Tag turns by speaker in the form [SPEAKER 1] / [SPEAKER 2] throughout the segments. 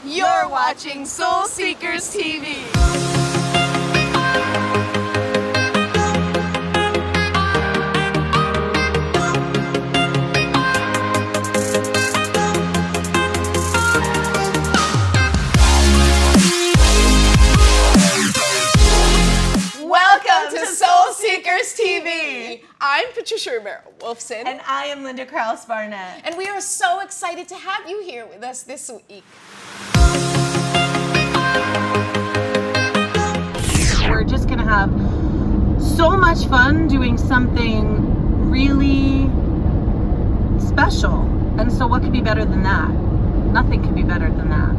[SPEAKER 1] You're watching Soul Seekers TV. Welcome to Soul Seekers TV. I'm Patricia Wolfson.
[SPEAKER 2] And I am Linda Krause-Barnett.
[SPEAKER 1] And we are so excited to have you here with us this week.
[SPEAKER 2] We're just going to have so much fun doing something really special. And so what could be better than that? Nothing could be better than that.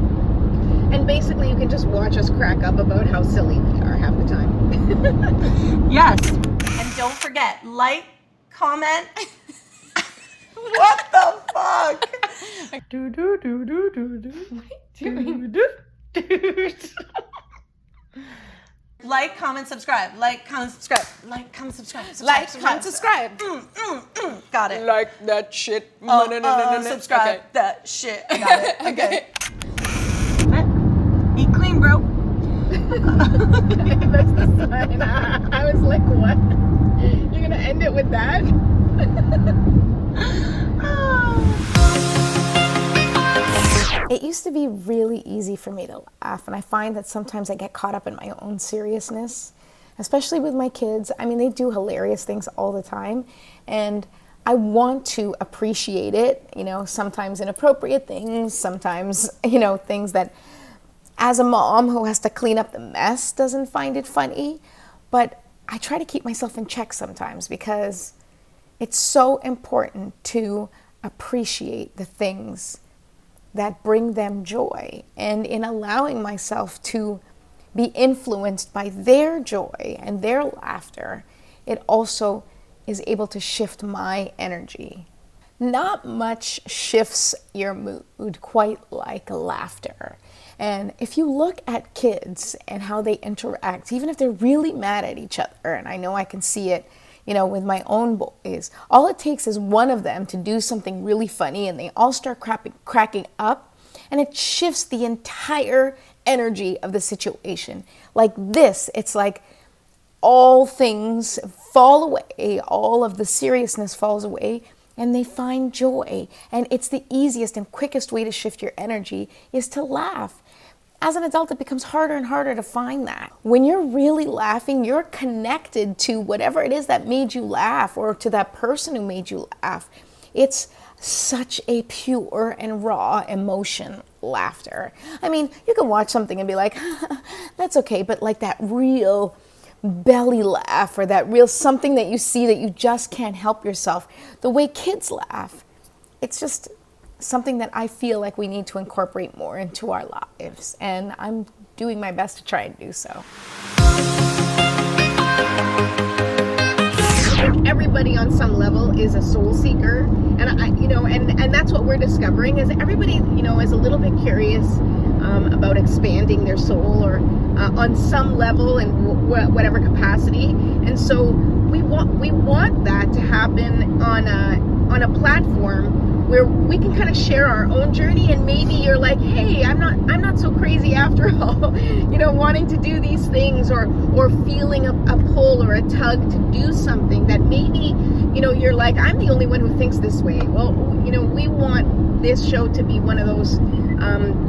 [SPEAKER 3] And basically you can just watch us crack up about how silly we are half the time.
[SPEAKER 2] Yes. And don't forget, like, comment. What the fuck? Do do do do do do. Do do do. Like, comment, subscribe. Like, comment, subscribe. Like, comment, subscribe.
[SPEAKER 1] Like, comment, subscribe.
[SPEAKER 2] Got it.
[SPEAKER 1] Like that shit.
[SPEAKER 2] Subscribe
[SPEAKER 1] Okay.
[SPEAKER 2] that shit. I got it.
[SPEAKER 1] Okay.
[SPEAKER 2] Eat clean, bro.
[SPEAKER 3] That's the sign. I was like, what? You're going to end it with that?
[SPEAKER 4] It used to be really easy for me to laugh, and I find that sometimes I get caught up in my own seriousness, especially with my kids. I mean, they do hilarious things all the time, and I want to appreciate it, sometimes inappropriate things, sometimes, things that as a mom who has to clean up the mess doesn't find it funny, but I try to keep myself in check sometimes because it's so important to appreciate the things that bring them joy. And in allowing myself to be influenced by their joy and their laughter, it also is able to shift my energy. Not much shifts your mood quite like laughter. And if you look at kids and how they interact, even if they're really mad at each other, and I know I can see it, with my own boys, all it takes is one of them to do something really funny and they all start cracking up, and it shifts the entire energy of the situation. Like this, it's like all things fall away, all of the seriousness falls away, and they find joy. And it's the easiest and quickest way to shift your energy is to laugh. As an adult, it becomes harder and harder to find that. When you're really laughing, you're connected to whatever it is that made you laugh, or to that person who made you laugh. It's such a pure and raw emotion, laughter. I mean, you can watch something and be like, that's okay, but like that real belly laugh, or that real something that you see that you just can't help yourself, the way kids laugh, it's just something that I feel like we need to incorporate more into our lives, and I'm doing my best to try and do so.
[SPEAKER 3] I think everybody on some level is a soul seeker, and and that's what we're discovering, is everybody, is a little bit curious about expanding their soul, or on some level in whatever capacity. And so we want that to happen on a platform where we can kind of share our own journey, and maybe you're like, hey, I'm not so crazy after all, wanting to do these things, or feeling a pull or a tug to do something that maybe, you're like, I'm the only one who thinks this way. Well, we want this show to be one of those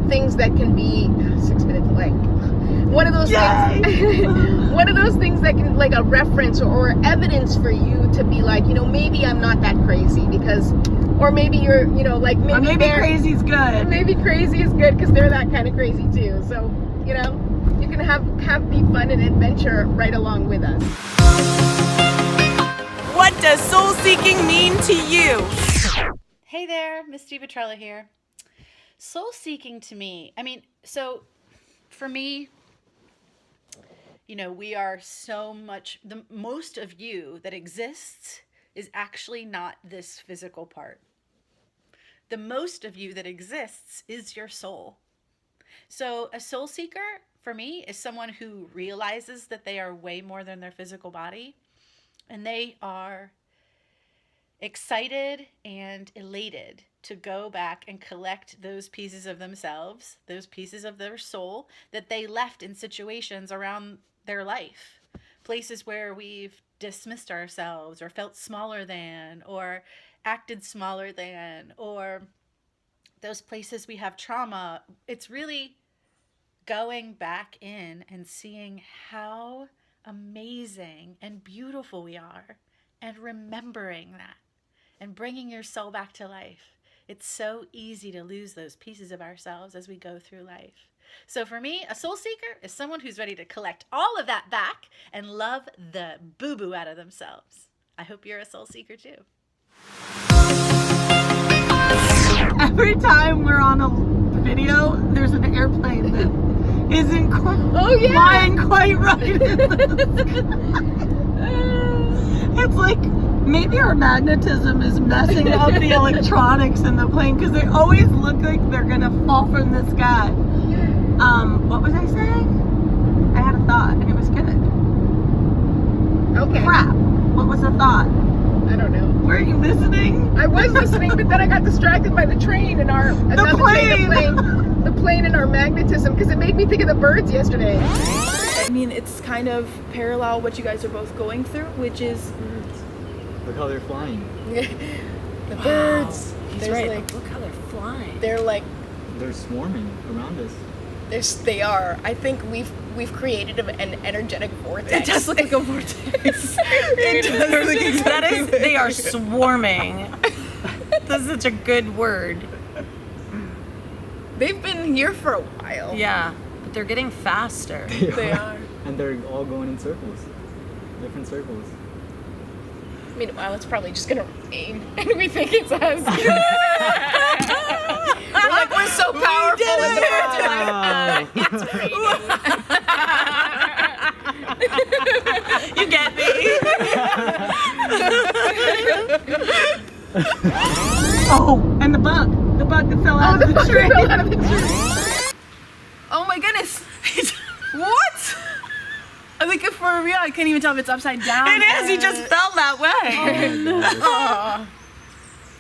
[SPEAKER 3] things that can be 6-minute delay. One of those things, one of those things that can, like, a reference or evidence for you to be like, maybe I'm not that crazy, because, or maybe you're, like, maybe
[SPEAKER 2] crazy's good.
[SPEAKER 3] Maybe crazy is good because they're that kind of crazy too. So, you can have the fun and adventure right along with us.
[SPEAKER 2] What does soul seeking mean to you?
[SPEAKER 5] Hey there, Misty Petrella here. Soul seeking to me, so for me, we are so much, the most of you that exists is actually not this physical part. The most of you that exists is your soul. So a soul seeker, for me, is someone who realizes that they are way more than their physical body, and they are excited and elated to go back and collect those pieces of themselves, those pieces of their soul that they left in situations around their life. Places where we've dismissed ourselves or felt smaller than or acted smaller than, or those places we have trauma. It's really going back in and seeing how amazing and beautiful we are and remembering that and bringing your soul back to life. It's so easy to lose those pieces of ourselves as we go through life. So for me, a soul seeker is someone who's ready to collect all of that back and love the boo-boo out of themselves. I hope you're a soul seeker too.
[SPEAKER 2] Every time we're on a video, there's an airplane that isn't flying quite right. It's like maybe our magnetism is messing up the electronics in the plane because they always look like they're gonna fall from the sky. What was I saying? I had a thought and it was good.
[SPEAKER 3] Okay.
[SPEAKER 2] Crap. What was the thought?
[SPEAKER 3] I don't know.
[SPEAKER 2] Were you listening?
[SPEAKER 3] I was listening, but then I got distracted by the train and the plane and our magnetism, because it made me think of the birds yesterday.
[SPEAKER 6] I mean, it's kind of parallel what you guys are both going through, which is
[SPEAKER 7] Look how they're flying.
[SPEAKER 3] The birds.
[SPEAKER 6] he's right. Look how they're flying.
[SPEAKER 3] They're like,
[SPEAKER 7] They're swarming around us.
[SPEAKER 3] they are. I think we've created an energetic vortex.
[SPEAKER 6] It does look like a vortex. It does look like
[SPEAKER 2] That is, they are swarming. That's such a good word.
[SPEAKER 3] They've been here for a while.
[SPEAKER 2] Yeah, but they're getting faster.
[SPEAKER 3] They are.
[SPEAKER 7] And they're all going in circles. Different circles.
[SPEAKER 3] Meanwhile, it's probably just gonna rain, and we think it's us. We're like, we're so powerful in the world. It's raining.
[SPEAKER 2] You get me? Oh, and the bug that fell out of the tree.
[SPEAKER 6] Oh my goodness. What? I think for real, I can't even tell if it's upside down.
[SPEAKER 2] It is. He just fell that way.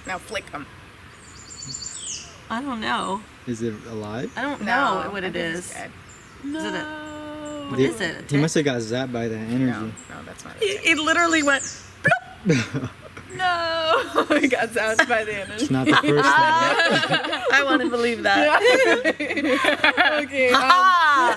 [SPEAKER 3] Now flick them.
[SPEAKER 2] I don't know.
[SPEAKER 7] Is it alive?
[SPEAKER 2] I don't know what it is.
[SPEAKER 6] No.
[SPEAKER 2] Is it what is it?
[SPEAKER 7] He must have got zapped by that energy.
[SPEAKER 3] No, that's not it.
[SPEAKER 2] He literally went.
[SPEAKER 6] No. He got zapped by the energy.
[SPEAKER 7] It's not the first thing.
[SPEAKER 2] I want to believe that.
[SPEAKER 6] Okay.
[SPEAKER 2] Hi.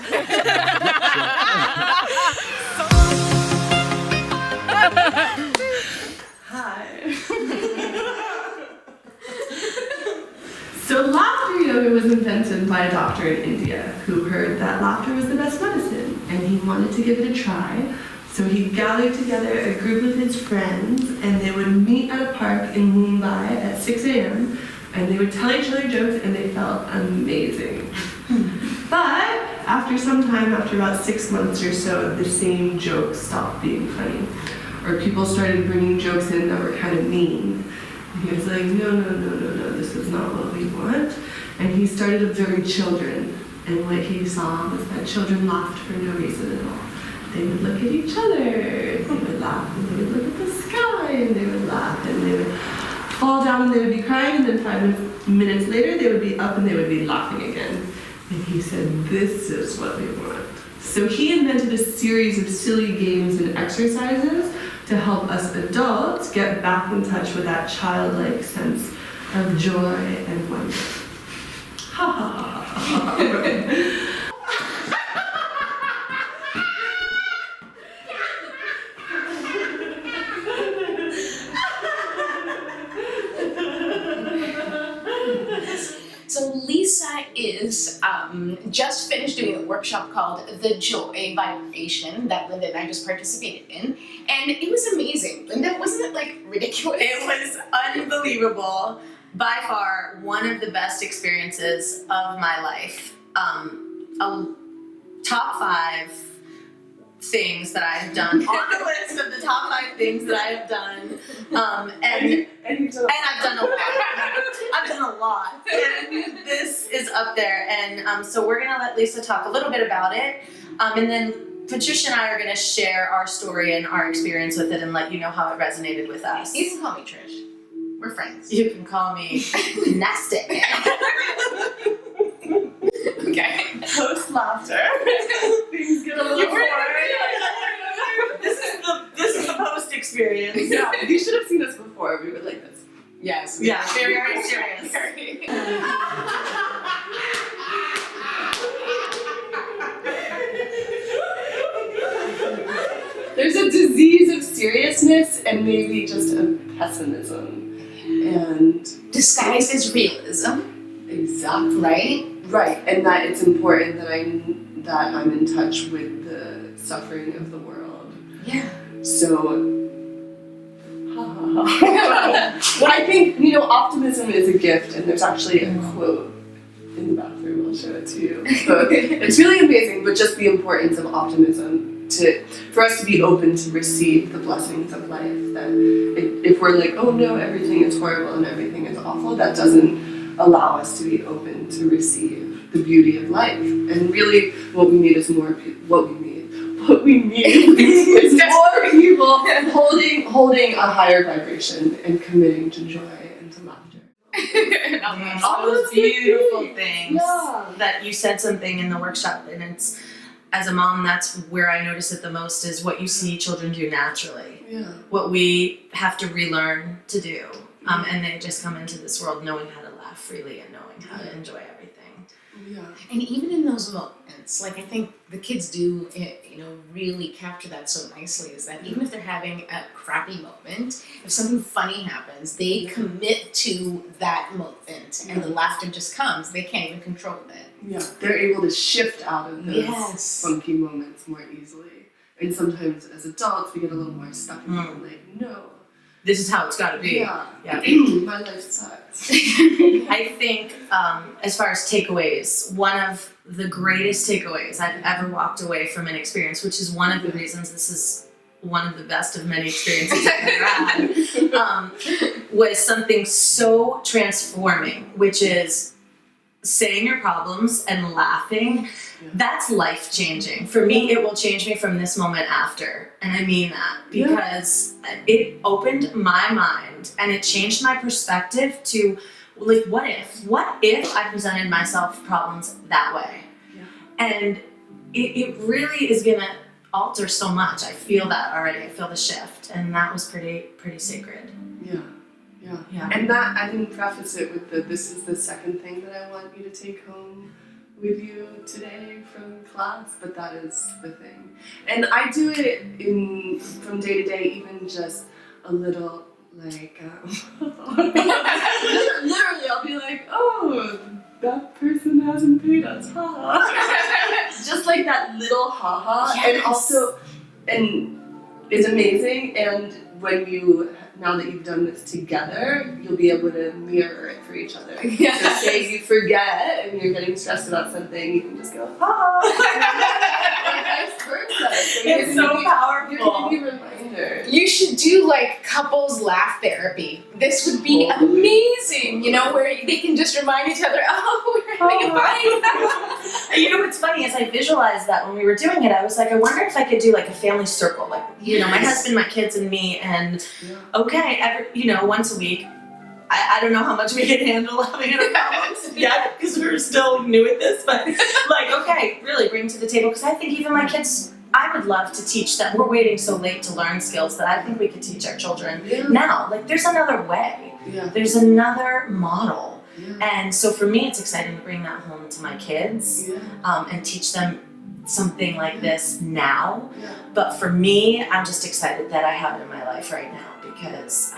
[SPEAKER 8] So laughter yoga was invented by a doctor in India who heard that laughter was the best medicine and he wanted to give it a try. So he gathered together a group of his friends and they would meet at a park in Mumbai at 6 a.m. and they would tell each other jokes and they felt amazing. But after some time, after about 6 months or so, the same jokes stopped being funny. Or people started bringing jokes in that were kind of mean. And he was like, no, this is not what we want. And he started observing children. And what he saw was that children laughed for no reason at all. They would look at each other, they would laugh, and they would look at the sky, and they would laugh, and they would fall down and they would be crying, and then 5 minutes later they would be up and they would be laughing again. And he said, this is what we want. So he invented a series of silly games and exercises to help us adults get back in touch with that childlike sense of joy and wonder. Ha ha ha ha ha.
[SPEAKER 1] So Lisa is just finished doing a workshop called The Joy Vibration that Linda and I just participated in, and it was amazing. Linda, wasn't it like ridiculous?
[SPEAKER 9] It was unbelievable. By far, one of the best experiences of my life. Top 5 things that I've done on the list of the top 5 things that I have done. And I've done a lot. I've done a lot. And this is up there. And so we're going to let Lisa talk a little bit about it. And then Patricia and I are going to share our story and our experience with it and let you know how it resonated with us.
[SPEAKER 1] You can call me Trish. We're friends.
[SPEAKER 9] You can call me Nestic.
[SPEAKER 1] Okay.
[SPEAKER 8] Post laughter. Things get a little boring. This is the post experience. Yeah, you should have seen us before. We were like this.
[SPEAKER 1] Yes.
[SPEAKER 9] Yeah, very serious.
[SPEAKER 8] There's a disease of seriousness and maybe just of pessimism. And
[SPEAKER 1] Disguised as realism,
[SPEAKER 8] exactly.
[SPEAKER 1] right?
[SPEAKER 8] Right, and that it's important that I'm in touch with the suffering of the world.
[SPEAKER 1] Yeah.
[SPEAKER 8] So I think, optimism is a gift, and there's actually a quote in the bathroom. I'll show it to you. But it's really amazing, but just the importance of optimism for us to be open to receive the blessings of life. That if we're like, oh no, everything is horrible and everything is awful, that doesn't allow us to be open to receive the beauty of life. And really, what we need is more people. What we need is more people holding a higher vibration and committing to joy and to laughter.
[SPEAKER 9] All those beautiful things
[SPEAKER 8] Yeah.
[SPEAKER 9] that you said something in the workshop, and it's, as a mom, that's where I notice it the most, is what you see children do naturally.
[SPEAKER 8] Yeah.
[SPEAKER 9] What we have to relearn to do. And they just come into this world knowing how to laugh freely and knowing how to enjoy everything.
[SPEAKER 8] Yeah.
[SPEAKER 1] And even in those moments, like I think the kids do, really capture that so nicely, is that even if they're having a crappy moment, if something funny happens, they commit to that moment and the laughter just comes. They can't even control it.
[SPEAKER 8] Yeah. They're able to shift out of those
[SPEAKER 1] Yes.
[SPEAKER 8] funky moments more easily. And sometimes as adults, we get a little more stuck in like, no.
[SPEAKER 9] This is how it's got to be.
[SPEAKER 8] Yeah. My life sucks.
[SPEAKER 9] I think, as far as takeaways, one of the greatest takeaways I've ever walked away from an experience, which is one of the reasons this is one of the best of many experiences I've ever had, was something so transforming, which is saying your problems and laughing. That's life-changing. For me, it will change me from this moment after. And I mean that because it opened my mind and it changed my perspective to, like, what if I presented myself problems that way? Yeah. And it really is gonna alter so much. I feel that already. I feel the shift. And that was pretty sacred.
[SPEAKER 8] Yeah. And that, I didn't preface it with this is the second thing that I want you to take home with you today from class, but that is the thing. And I do it from day to day, even just a little, like, literally I'll be like, oh, that person hasn't paid us, haha. Just like that little haha.
[SPEAKER 1] Yes.
[SPEAKER 8] And also, and it's amazing, and now that you've done this together, you'll be able to mirror it for each other.
[SPEAKER 1] Yes.
[SPEAKER 8] So say you forget and you're getting stressed about something, you can just go, ha! And vice versa.
[SPEAKER 9] It's so powerful.
[SPEAKER 8] You're going to be a reminder.
[SPEAKER 1] You should do like couples laugh therapy. This would be amazing, where they can just remind each other, oh, we're having a fight.
[SPEAKER 9] You know what's funny is I visualized that when we were doing it. I was like, I wonder if I could do like a family circle, like, my husband, my kids, and me, and once a week. I don't know how much we can handle having our problems yet, because we're still new at this, but like, okay, really bring to the table, because I think even my kids, I would love to teach them. We're waiting so late to learn skills that I think we could teach our children now. Like, there's another way. Yeah. There's another model. Yeah. And so for me, it's exciting to bring that home to my kids and teach them something like this now. Yeah. But for me, I'm just excited that I have it in my life right now, because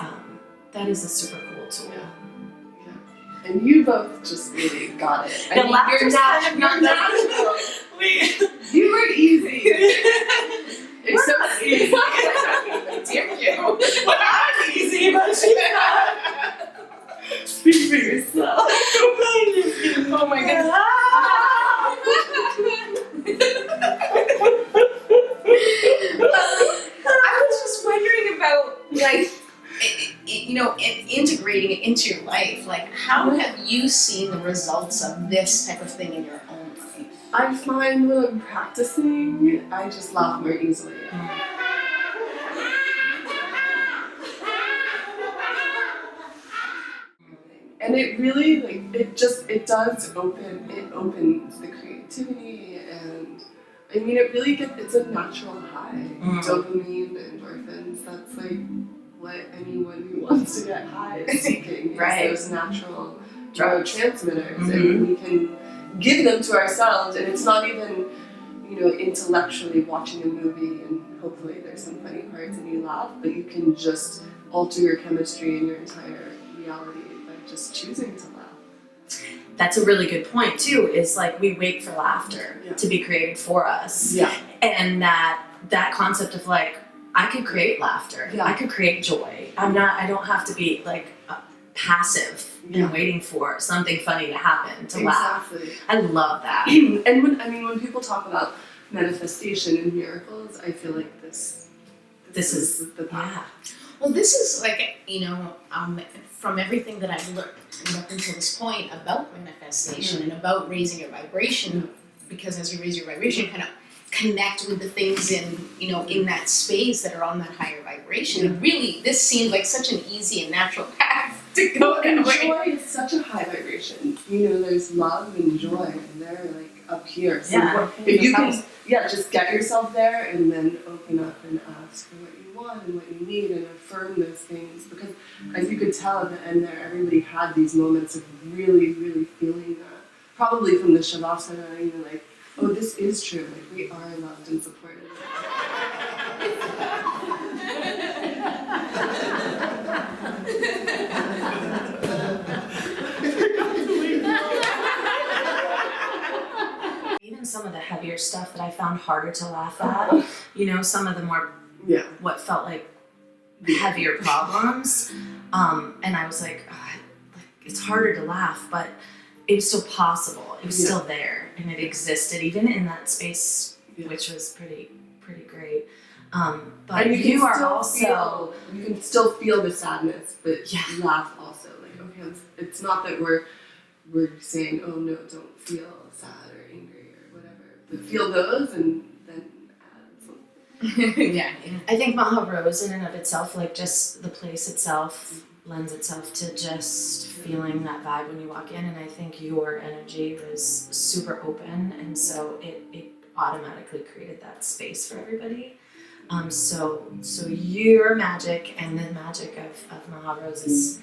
[SPEAKER 9] that is a super cool tool.
[SPEAKER 8] Yeah. And you both just really got it.
[SPEAKER 9] You're natural.
[SPEAKER 8] You were easy. It's so easy.
[SPEAKER 1] Damn you.
[SPEAKER 9] Well, I'm easy, but she's not.
[SPEAKER 8] Speak for yourself.
[SPEAKER 1] Oh my goodness. I was just wondering about, like, integrating it into your life. Like, how have you seen the results of this type of thing in your own life?
[SPEAKER 8] I find when I'm practicing, I just laugh more easily. And it really, like, it opens the creativity, and I mean, it's a natural high. Dopamine, endorphins, that's like what anyone who wants to get high is seeking.
[SPEAKER 9] Right.
[SPEAKER 8] Those natural neurotransmitters, and we can give them to ourselves, and it's not even, intellectually watching a movie and hopefully there's some funny parts and you laugh, but you can just alter your chemistry and your entire reality by just choosing to laugh.
[SPEAKER 9] That's a really good point too, is like we wait for laughter to be created for us.
[SPEAKER 8] Yeah.
[SPEAKER 9] And that concept of like, I could create laughter.
[SPEAKER 8] Yeah.
[SPEAKER 9] I could create joy. I don't have to be like passive and waiting for something funny to happen to laugh. I love that.
[SPEAKER 8] And when people talk about manifestation and miracles, I feel like this is the path.
[SPEAKER 1] Yeah. Well, this is like, from everything that I've learned up until this point about manifestation and about raising your vibration, because as you raise your vibration, kind of connect with the things in that space that are on that higher vibration. And really, this seemed like such an easy and natural path to go that way.
[SPEAKER 8] Joy is such a high vibration. There's love and joy, and they're like up here. So if you can, just get yourself there, and then open up and ask for what you want and what you need, and affirm those things. Because as you could tell at the end there, everybody had these moments of really, really feeling that. Probably from the Shavasana, like, oh, this is true. Like, we are loved and supported.
[SPEAKER 9] Even some of the heavier stuff that I found harder to laugh at, some of the more what felt like heavier problems, and I was like, it's harder to laugh, but it was still possible. It was still there, and it existed even in that space, which was pretty great. But
[SPEAKER 8] and
[SPEAKER 9] you are also
[SPEAKER 8] you can still feel the sadness, but laugh also. Like, okay, it's not that we're saying, oh no, don't feel sad or angry or whatever, but feel those and then add something.
[SPEAKER 1] Yeah.
[SPEAKER 9] I think Maha Rose in and of itself, like just the place itself, lends itself to just feeling that vibe when you walk in, and I think your energy was super open, and so it automatically created that space for everybody. So your magic and the magic of Maha Rose is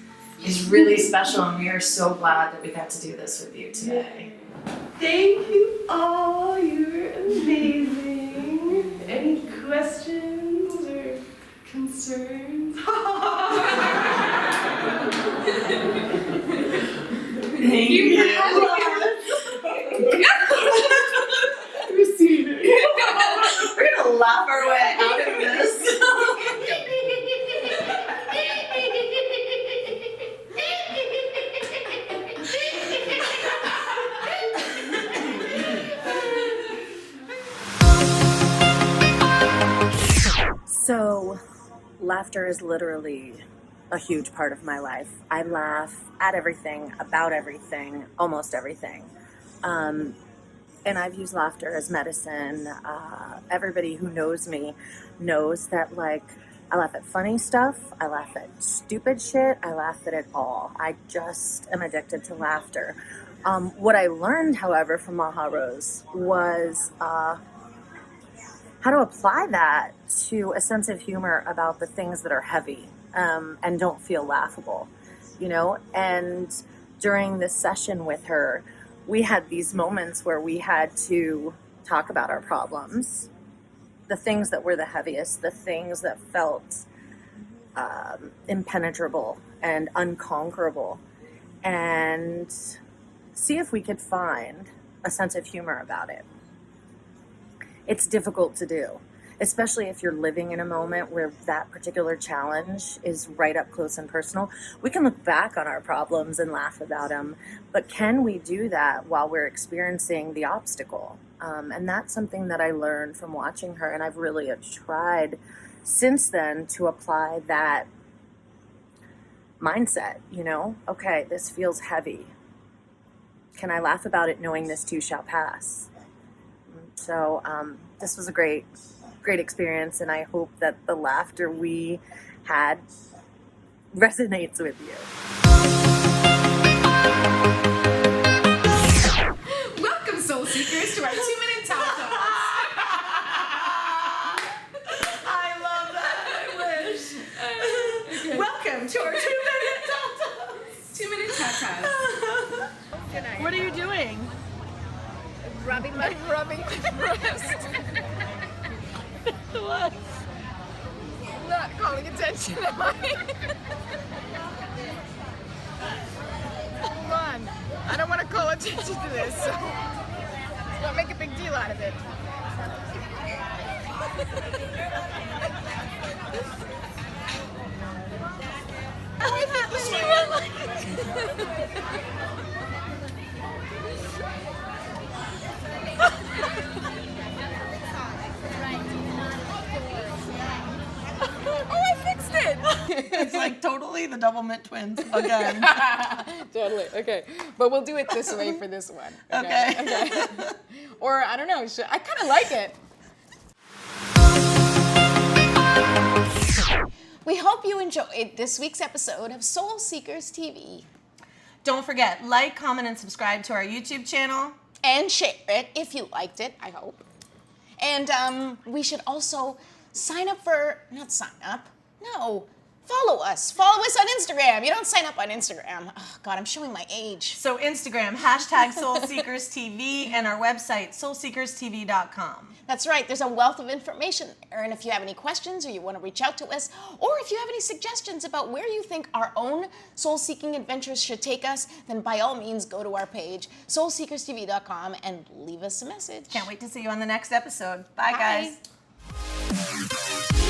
[SPEAKER 9] really special, and we are so glad that we got to do this with you today.
[SPEAKER 8] Thank you all, you're amazing. Any questions or concerns?
[SPEAKER 9] Thank you. We're gonna laugh our way out of this.
[SPEAKER 2] So, laughter is literally a huge part of my life. I laugh at everything, about everything, almost everything. And I've used laughter as medicine. Everybody who knows me knows that, like, I laugh at funny stuff, I laugh at stupid shit, I laugh at it all. I just am addicted to laughter. What I learned, however, from Maha Rose was how to apply that to a sense of humor about the things that are heavy and don't feel laughable, And during this session with her, we had these moments where we had to talk about our problems, the things that were the heaviest, the things that felt impenetrable and unconquerable, and see if we could find a sense of humor about it. It's difficult to do, especially if you're living in a moment where that particular challenge is right up close and personal. We can look back on our problems and laugh about them, but can we do that while we're experiencing the obstacle? And that's something that I learned from watching her, and I've really tried since then to apply that mindset, Okay, this feels heavy. Can I laugh about it knowing this too shall pass? So this was a great experience, and I hope that the laughter we had resonates with you.
[SPEAKER 1] Seekers, to our 2-minute tatas.
[SPEAKER 2] I love that. I wish. Welcome to our 2-minute tatas.
[SPEAKER 1] 2-minute tatas.
[SPEAKER 2] What are you doing?
[SPEAKER 3] Rubbing my breast.
[SPEAKER 2] What?
[SPEAKER 3] Not calling attention, am I? Come on. I don't want to call attention to this, so let's not make a big deal out of it.
[SPEAKER 2] It's like totally the Double Mint Twins again.
[SPEAKER 3] Totally. Okay. But we'll do it this way for this one.
[SPEAKER 2] Okay.
[SPEAKER 3] Or I don't know. I kind of like it. We hope you enjoyed this week's episode of Soul Seekers TV.
[SPEAKER 2] Don't forget, like, comment, and subscribe to our YouTube channel.
[SPEAKER 3] And share it if you liked it, I hope. And we should also follow us. Follow us on Instagram. You don't sign up on Instagram. Oh, God, I'm showing my age.
[SPEAKER 2] So Instagram, #SoulSeekersTV, and our website, soulseekerstv.com.
[SPEAKER 3] That's right. There's a wealth of information there. And if you have any questions or you want to reach out to us, or if you have any suggestions about where you think our own soul-seeking adventures should take us, then by all means go to our page, soulseekerstv.com, and leave us a message.
[SPEAKER 2] Can't wait to see you on the next episode. Bye.
[SPEAKER 3] Bye.
[SPEAKER 2] Guys.